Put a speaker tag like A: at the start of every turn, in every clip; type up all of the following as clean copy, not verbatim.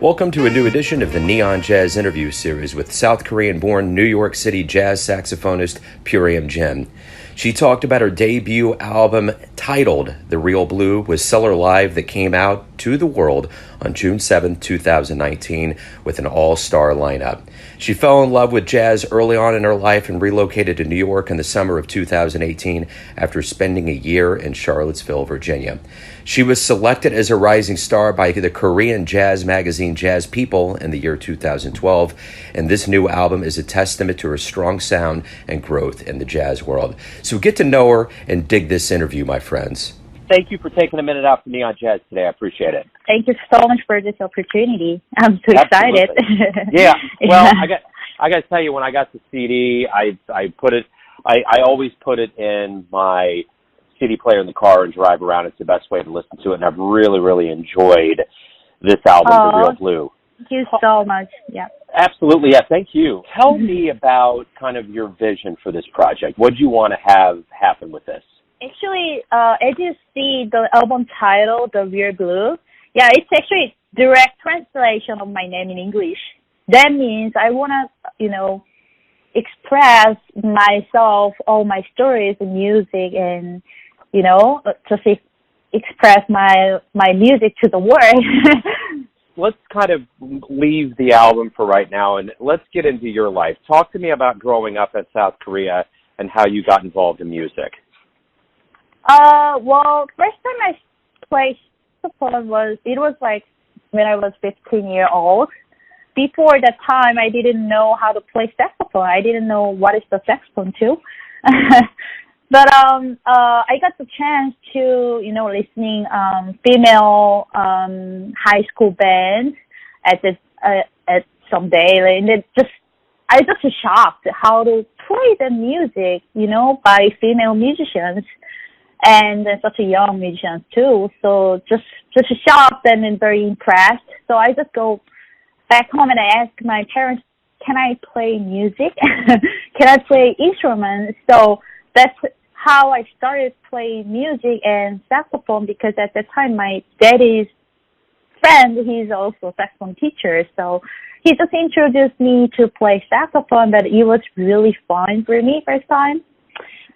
A: Welcome to a new edition of the Neon Jazz interview series with South Korean-born New York City jazz saxophonist Pureum Jin. She talked about her debut album titled The Real Blue with Cellar Live that came out to the world on June 7, 2019 with an all-star lineup. She fell in love with jazz early on in her life and relocated to New York in the summer of 2018 after spending a year in Charlottesville, Virginia. She was selected as a rising star by the Korean jazz magazine Jazz People in the year 2012, and this new album is a testament to her strong sound and growth in the jazz world. So get to know her and dig this interview, my friends.
B: Thank you for taking a minute out for Neon Jazz today. I appreciate it.
C: Thank you so much for this opportunity. I'm so excited.
B: Yeah. Well, I got to tell you, when I got the CD, I always put it in my CD player in the car and drive around. It's the best way to listen to it, and I've really, really enjoyed this album, The Real Blue.
C: Thank you so much. Yeah.
B: Absolutely. Yeah. Thank you. Tell me about kind of your vision for this project. What do you want to have happen with this?
C: Actually, as you see the album title, The Real Blue, yeah, it's actually a direct translation of my name in English. That means I want to, express myself, all my stories and music, and, just express my music to the world.
B: Let's kind of leave the album for right now, and let's get into your life. Talk to me about growing up in South Korea and how you got involved in music.
C: Well, first time I played saxophone was like when I was 15 years old. Before that time, I didn't know how to play saxophone. I didn't know what is the saxophone too. But I got the chance to, listening female high school band at some day, and I just shocked how to play the music, by female musicians, and such a young musicians too. So just shocked and then very impressed. So I just go back home and I ask my parents, can I play music? Can I play instruments? So that's how I started playing music and saxophone, because at that time my daddy's friend, he's also a saxophone teacher. So he just introduced me to play saxophone, but it was really fun for me first time.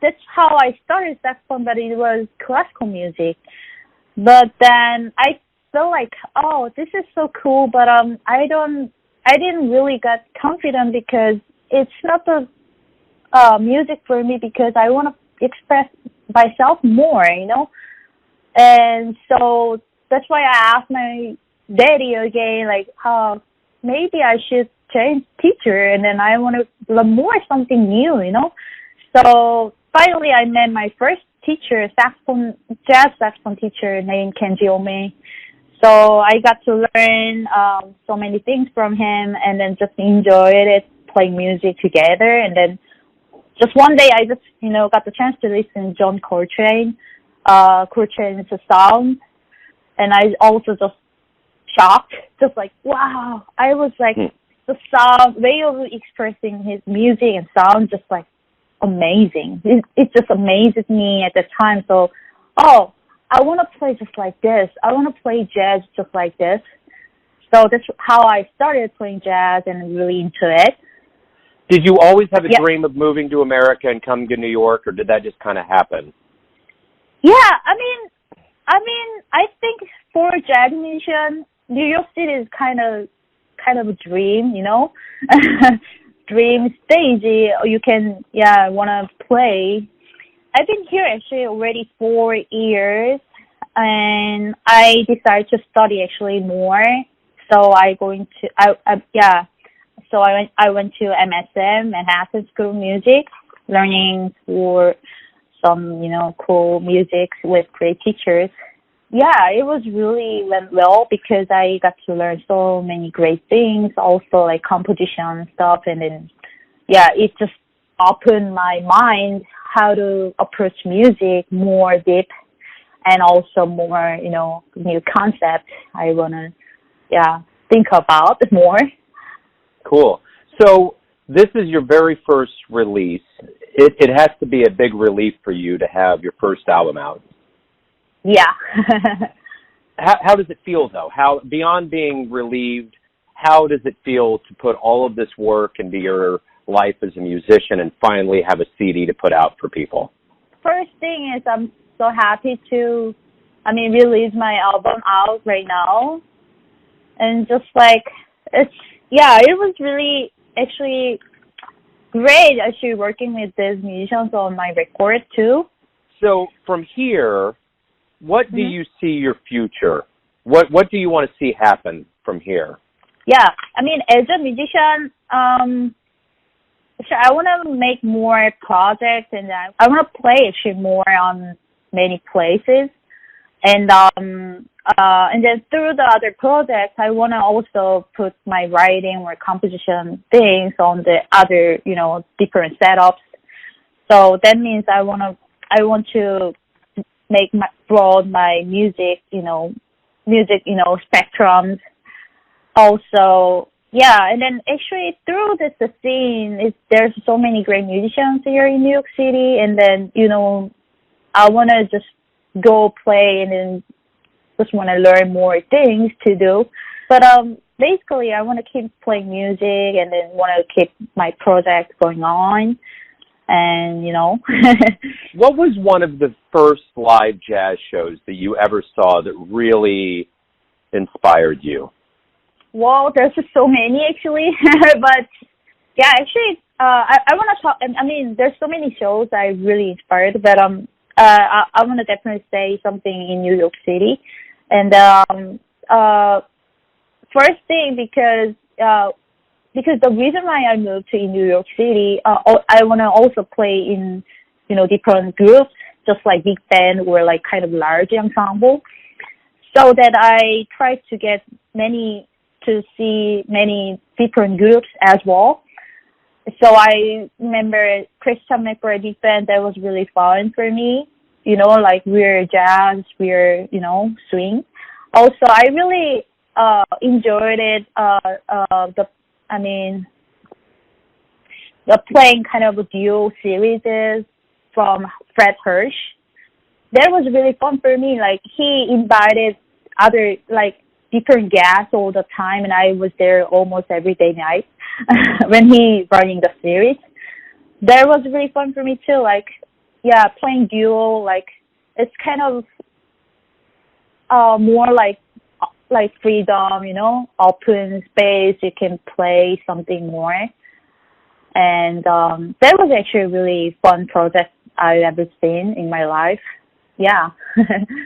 C: That's how I started saxophone, but it was classical music. But then I felt like, oh, this is so cool, but I didn't really get confident because it's not the music for me, because I want to express myself more, And so that's why I asked my daddy again, like, maybe I should change teacher, and then I want to learn more something new, So finally, I met my first teacher, jazz saxophone teacher named Kenji Ome. So I got to learn so many things from him, and then just enjoyed it, playing music together. And then just one day, I just, got the chance to listen to John Coltrane's sound. And I also just shocked, just like, wow. I was like, the sound, way of expressing his music and sound, just like, amazing. It just amazes me at the time. So, I want to play just like this. I want to play jazz just like this. So that's how I started playing jazz and really into it.
B: Did you always have a dream of moving to America and coming to New York, or did that just kind of happen?
C: Yeah, I mean, I think for a jazz musician, New York City is kind of a dream, dream stage. You can, want to play. I've been here actually already 4 years, and I decided to study actually more. So I went to MSM, Manhattan School of Music, learning for some, cool music with great teachers. Yeah, it was really went well because I got to learn so many great things, also like composition stuff, and then, it just opened my mind how to approach music more deep, and also more, new concept I want to, think about more.
B: Cool. So this is your very first release. It has to be a big relief for you to have your first album out.
C: Yeah.
B: how does it feel though? How, beyond being relieved, how does it feel to put all of this work into your life as a musician and finally have a CD to put out for people?
C: First thing is I'm so happy to, release my album out right now. And just like, it was really actually great actually working with these musicians on my record too.
B: So from here, what do you see your future? What do you want to see happen from here?
C: Yeah, as a musician, so I want to make more projects, and I want to play actually more on many places, and then through the other projects, I want to also put my writing or composition things on the other, different setups. So that means I want to make broad my music, spectrums. Also, and then actually through the scene, there's so many great musicians here in New York City, and then, I want to just go play and then just want to learn more things to do. But basically, I want to keep playing music and then want to keep my project going on. And,
B: What was one of the first live jazz shows that you ever saw that really inspired you?
C: Well, there's just so many actually, but yeah, actually, I want to talk. There's so many shows I really inspired, but I want to definitely say something in New York City, and first thing because the reason why I moved to New York City, I want to also play in different groups, just like big band or like kind of large ensemble, so that I try to see many different groups as well. So I remember Christian McBride Big Band, that was really fun for me. Like we're jazz, we're, swing. Also, I really enjoyed it, the playing kind of a duo series from Fred Hirsch. That was really fun for me. Like he invited other, like, different guests all the time, and I was there almost every day night when he running the series. That was really fun for me too. Like, playing duo, like it's kind of more like freedom, open space. You can play something more, and that was actually a really fun project I've ever seen in my life. Yeah.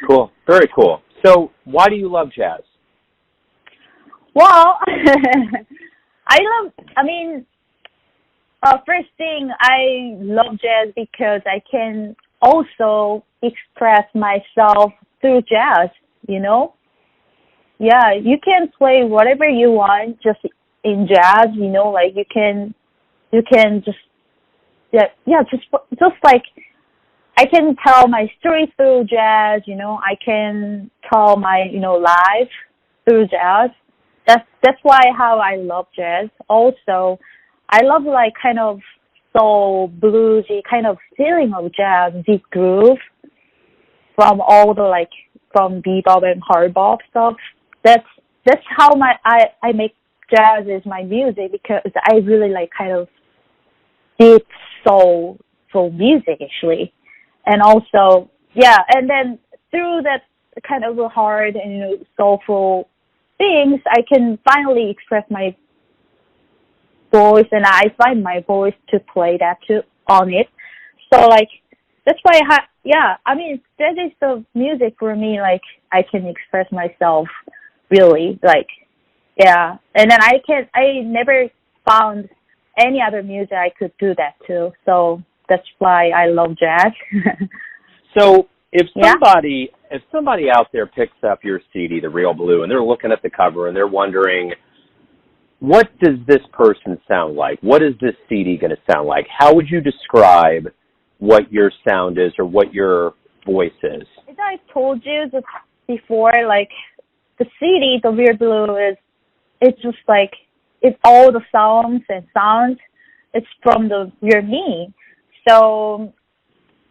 B: Cool. Very cool. So, why do you love jazz?
C: Well, first thing, I love jazz because I can also express myself through jazz, Yeah, you can play whatever you want just in jazz, like you can just, just like, I can tell my story through jazz, I can tell my, life through jazz. That's why how I love jazz. Also, I love like kind of soul, bluesy kind of feeling of jazz, deep groove from all the like from bebop and hard bop stuff. That's how I make jazz is my music, because I really like kind of deep soul music actually. And also, and then through that kind of hard and soulful things, I can finally express my voice, and I find my voice to play that too on it. So like that's why that is the music for me. Like I can express myself really, like and then I never found any other music I could do that too. So that's why I love jazz.
B: So if somebody out there picks up your CD, The Real Blue, and they're looking at the cover and they're wondering, what does this person sound like? What is this CD going to sound like? How would you describe what your sound is or what your voice is?
C: As I told you before, like the CD, The Real Blue, it's just like, it's all the songs and sounds. It's from the real me. So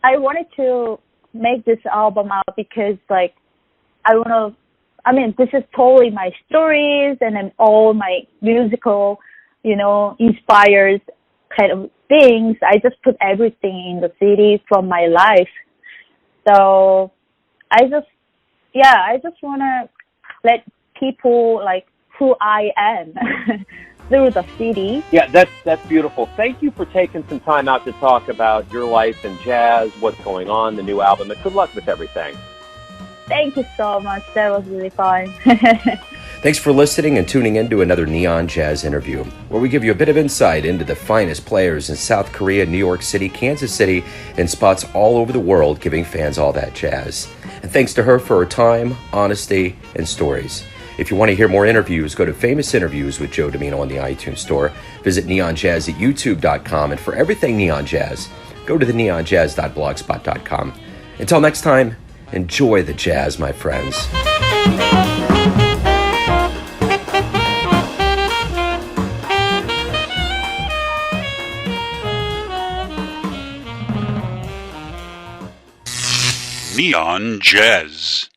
C: I wanted to make this album out because like I want I mean, this is totally my stories and then all my musical, inspired kind of things. I just put everything in the CD from my life. So I just want to let people like who I am through the CD.
B: Yeah, that's beautiful. Thank you for taking some time out to talk about your life and jazz, what's going on, the new album, and good luck with everything.
C: Thank you so much. That was really fun.
A: Thanks for listening and tuning in to another Neon Jazz interview, where we give you a bit of insight into the finest players in South Korea, New York City, Kansas City, and spots all over the world, giving fans all that jazz. And thanks to her for her time, honesty, and stories. If you want to hear more interviews, go to Famous Interviews with Joe Domino on the iTunes Store. Visit neonjazz at youtube.com. And for everything Neon Jazz, go to the neonjazz.blogspot.com. Until next time, enjoy the jazz, my friends.
D: Neon Jazz.